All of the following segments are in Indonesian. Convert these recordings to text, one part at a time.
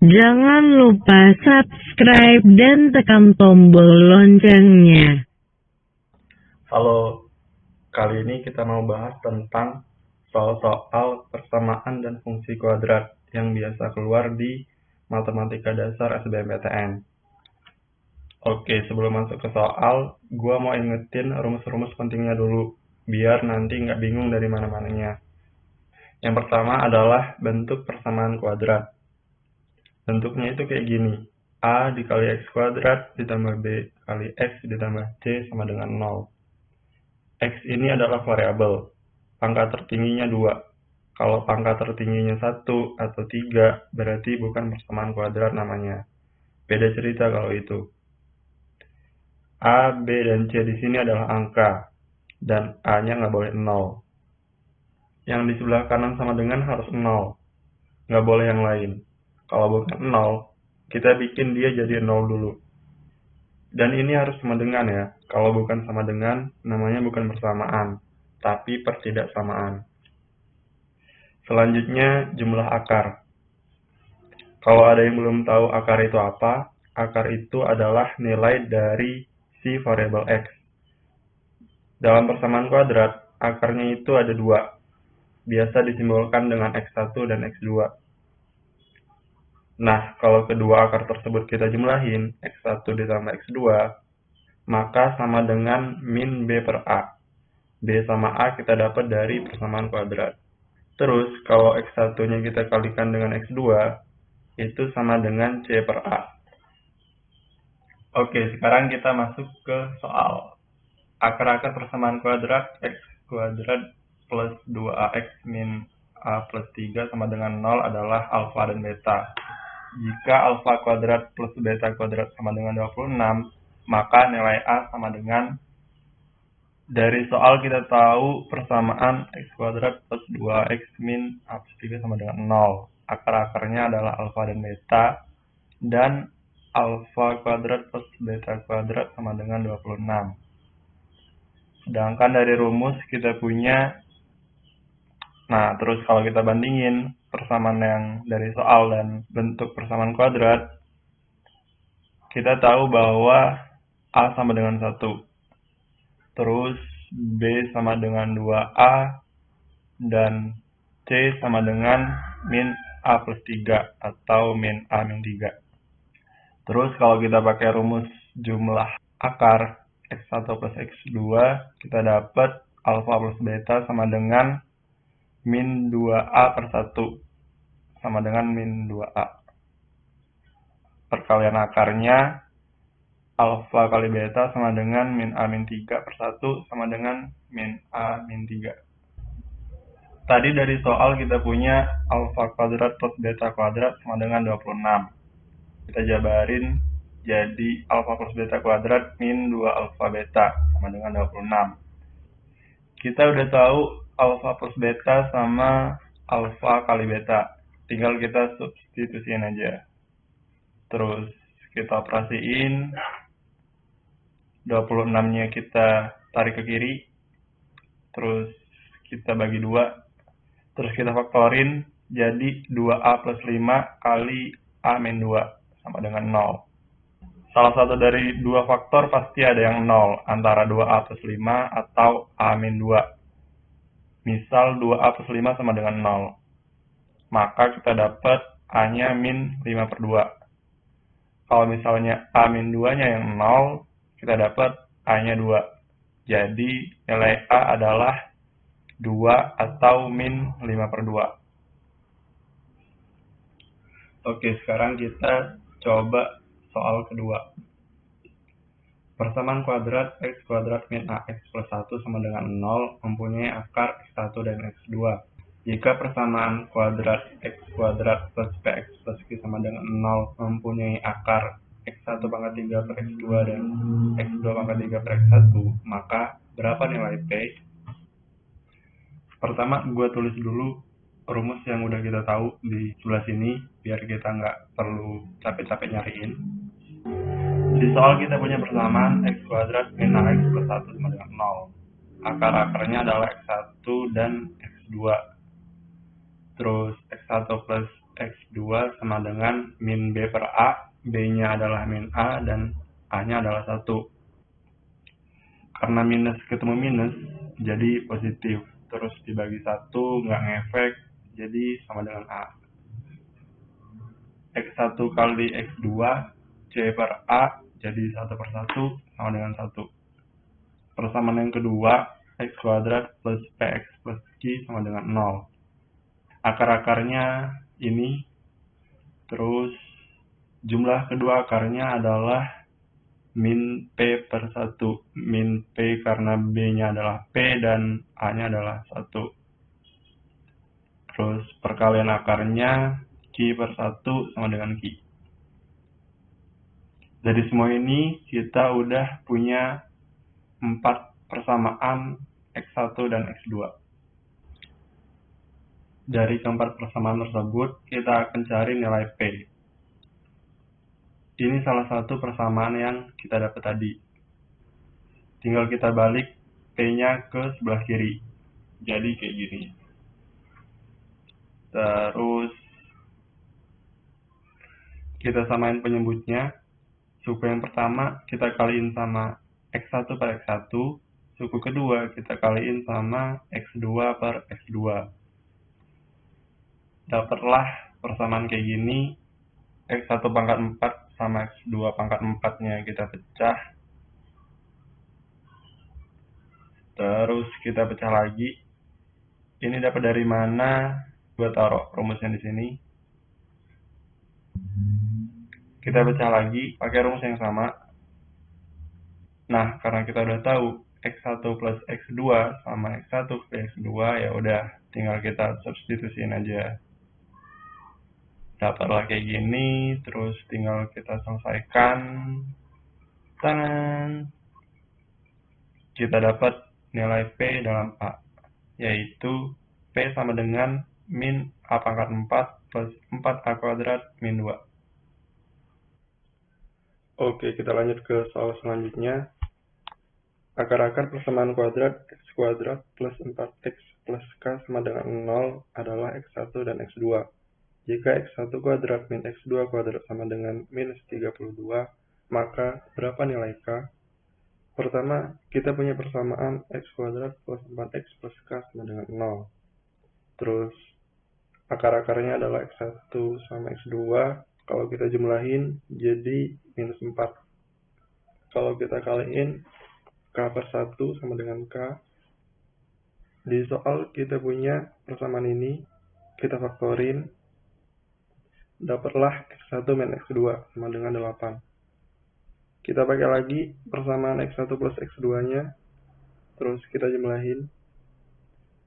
Jangan lupa subscribe dan tekan tombol loncengnya. Halo, kali ini kita mau bahas tentang soal-soal persamaan dan fungsi kuadrat yang biasa keluar di Matematika Dasar SBMPTN. Oke, sebelum masuk ke soal, gua mau ingetin rumus-rumus pentingnya dulu, biar nanti nggak bingung dari mana-mananya. Yang pertama adalah bentuk persamaan kuadrat. Bentuknya itu kayak gini, A dikali X kuadrat ditambah B kali X ditambah C sama dengan 0. X ini adalah variabel, pangkat tertingginya 2. Kalau pangkat tertingginya 1 atau 3, berarti bukan persamaan kuadrat namanya. Beda cerita kalau itu. A, B, dan C di sini adalah angka, dan A-nya nggak boleh 0. Yang di sebelah kanan sama dengan harus 0, nggak boleh yang lain. Kalau bukan 0, kita bikin dia jadi 0 dulu. Dan ini harus sama dengan ya. Kalau bukan sama dengan, namanya bukan persamaan, tapi pertidaksamaan. Selanjutnya, jumlah akar. Kalau ada yang belum tahu akar itu apa, akar itu adalah nilai dari si variabel X. Dalam persamaan kuadrat, akarnya itu ada 2. Biasa disimbolkan dengan X1 dan X2. Nah, kalau kedua akar tersebut kita jumlahin, X1 ditambah X2, maka sama dengan min B per A. B sama A kita dapat dari persamaan kuadrat. Terus, kalau X1-nya kita kalikan dengan X2, itu sama dengan C per A. Oke, sekarang kita masuk ke soal. Akar-akar persamaan kuadrat X kuadrat plus 2AX min A plus 3 sama dengan 0 adalah alfa dan beta. Jika alfa kuadrat plus beta kuadrat sama dengan 26, maka nilai A sama dengan, dari soal kita tahu persamaan X kuadrat plus 2X min A plus 3 sama dengan 0. Akar-akarnya adalah alfa dan beta, dan alfa kuadrat plus beta kuadrat sama dengan 26. Sedangkan dari rumus kita punya, nah terus kalau kita bandingin persamaan yang dari soal dan bentuk persamaan kuadrat, kita tahu bahwa A sama dengan 1, terus B sama dengan 2A, dan C sama dengan min A plus 3 atau min A min 3. Terus kalau kita pakai rumus jumlah akar X1 plus X2, kita dapat alfa plus beta sama dengan min 2A per 1 sama dengan min 2A. Perkalian akarnya alfa kali beta sama dengan min A min 3 per 1 sama dengan min A min 3. Tadi dari soal kita punya alfa kuadrat plus beta kuadrat sama dengan 26. Kita jabarin jadi alfa plus beta kuadrat min 2 alfa beta sama dengan 26. Kita udah tahu alfa plus beta sama alfa kali beta. Tinggal kita substitusiin aja. Terus kita operasiin, 26-nya kita tarik ke kiri, terus kita bagi 2, terus kita faktorin, jadi 2A plus 5 kali A min 2 sama dengan 0. Salah satu dari dua faktor pasti ada yang 0, antara 2A plus 5 atau A min 2. Misal 2A plus 5 sama dengan 0. Maka kita dapat A-nya min 5 per 2. Kalau misalnya A min 2-nya yang 0, kita dapat A-nya 2. Jadi nilai A adalah 2 atau min 5 per 2. Oke, sekarang kita coba soal kedua. Persamaan kuadrat X kuadrat min AX plus 1 sama dengan 0 mempunyai akar X1 dan X2. Jika persamaan kuadrat X kuadrat plus PX plus Q sama dengan 0 mempunyai akar X1 pangkat 3 per X2 dan X2 pangkat 3 per X1, maka berapa nilai P? Pertama, gue tulis dulu rumus yang udah kita tahu di sebelah sini, biar kita nggak perlu capek-capek nyariin. Di soal kita punya persamaan X kuadrat min AX plus 1 sama dengan 0. Akar-akarnya adalah X1 dan X2. Terus X1 plus X2 sama dengan min B per A, B-nya adalah min A, dan A-nya adalah 1. Karena minus ketemu minus, jadi positif. Terus dibagi 1, nggak ngefek, jadi sama dengan A. X1 kali X2, C per A, jadi 1 per 1, sama dengan 1. Persamaan yang kedua, X kuadrat plus PX plus Q sama dengan 0. Akar-akarnya ini, terus jumlah kedua akarnya adalah min P per 1. Min P karena B-nya adalah P dan A-nya adalah 1. Terus perkalian akarnya Q per 1 sama dengan Q. Dari semua ini kita udah punya 4 persamaan X1 dan X2. Dari keempat persamaan tersebut, kita akan cari nilai P. Ini salah satu persamaan yang kita dapat tadi. Tinggal kita balik P-nya ke sebelah kiri. Jadi kayak gini. Terus kita samain penyebutnya. Suku yang pertama kita kaliin sama X1 per X1. Suku kedua kita kaliin sama X2 per X2. Dapatlah persamaan kayak gini. X1 pangkat 4 sama X2 pangkat 4-nya kita pecah. Terus kita pecah lagi. Ini dapat dari mana? Gua taruh rumusnya di sini. Kita pecah lagi pakai rumus yang sama. Nah, karena kita udah tahu X1 plus X2 sama X1 plus X2, ya udah tinggal kita substitusiin aja. Dapatlah kayak gini, terus tinggal kita selesaikan. Tanan! Kita dapat nilai P dalam A, yaitu P sama dengan min A pangkat 4 plus 4A kuadrat min 2. Oke, kita lanjut ke soal selanjutnya. Akar-akar persamaan kuadrat X kuadrat plus 4X plus K sama dengan 0 adalah X1 dan X2. Jika X1 kuadrat min X2 kuadrat sama dengan minus 32, maka berapa nilai K? Pertama, kita punya persamaan X kuadrat plus 4X plus K sama dengan 0. Terus, akar-akarnya adalah X1 sama X2. Kalau kita jumlahin, jadi minus 4. Kalau kita kaliin, K per 1 sama dengan K. Di soal kita punya persamaan ini, kita faktorin. Dapatlah X1 min X2 sama dengan 8. Kita pakai lagi persamaan X1 plus X2-nya. Terus kita jumlahin.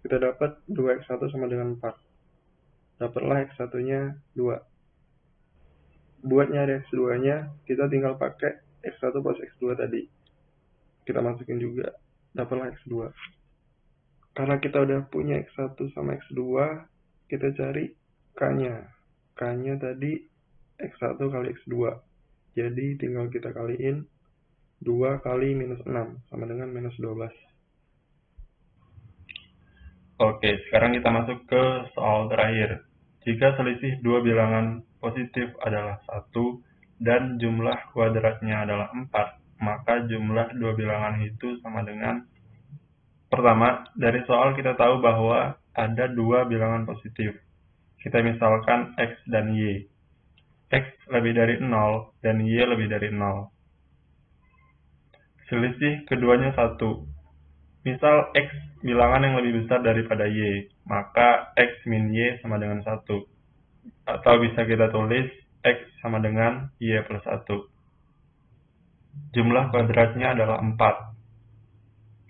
Kita dapat 2X1 sama dengan 4. Dapatlah X1-nya 2. Buat nyari X2-nya, kita tinggal pakai X1 plus X2 tadi. Kita masukin juga, dapatlah X2. Karena kita udah punya X1 sama X2, kita cari K-nya. K-nya tadi X1 kali X2. Jadi tinggal kita kaliin 2 kali minus 6 sama dengan minus 12. Oke, sekarang kita masuk ke soal terakhir. Jika selisih dua bilangan positif adalah 1 dan jumlah kuadratnya adalah 4, maka jumlah dua bilangan itu sama dengan, pertama, dari soal kita tahu bahwa ada dua bilangan positif. Kita misalkan X dan Y. X lebih dari 0 dan Y lebih dari 0. Selisih keduanya 1. Misal X bilangan yang lebih besar daripada Y, maka X min Y sama dengan 1. Atau bisa kita tulis X sama dengan Y plus 1. Jumlah kuadratnya adalah 4.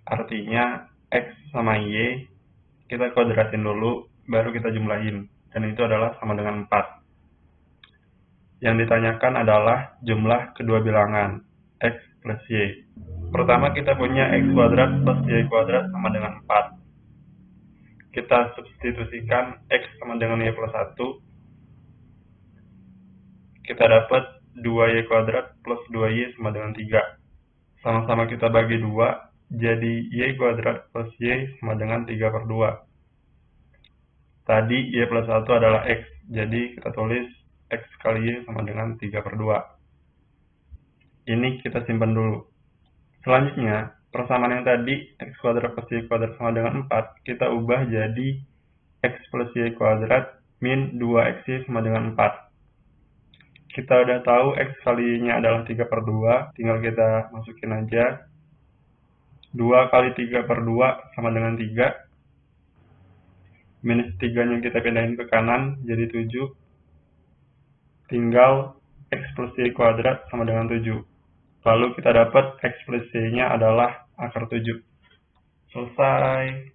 Artinya X sama Y kita kuadratin dulu, baru kita jumlahin. Dan itu adalah sama dengan 4. Yang ditanyakan adalah jumlah kedua bilangan, X plus Y. Pertama kita punya X kuadrat plus Y kuadrat sama dengan 4. Kita substitusikan X sama dengan Y plus 1. Kita dapat 2Y kuadrat plus 2Y sama dengan 3. Sama-sama kita bagi 2, jadi Y kuadrat plus Y sama dengan 3 per 2. Tadi Y plus 1 adalah X, jadi kita tulis X kali Y sama dengan 3/2. Ini kita simpan dulu. Selanjutnya, persamaan yang tadi, X kuadrat plus Y kuadrat sama dengan 4, kita ubah jadi X plus Y kuadrat min 2XY sama dengan 4. Kita udah tahu X kali Y-nya adalah 3/2, tinggal kita masukin aja. 2 kali 3/2 sama dengan 3. Minus 3-nya kita pindahin ke kanan, jadi 7. Tinggal X plus Y kuadrat sama dengan 7. Lalu kita dapat X plus Y-nya adalah akar 7. Selesai.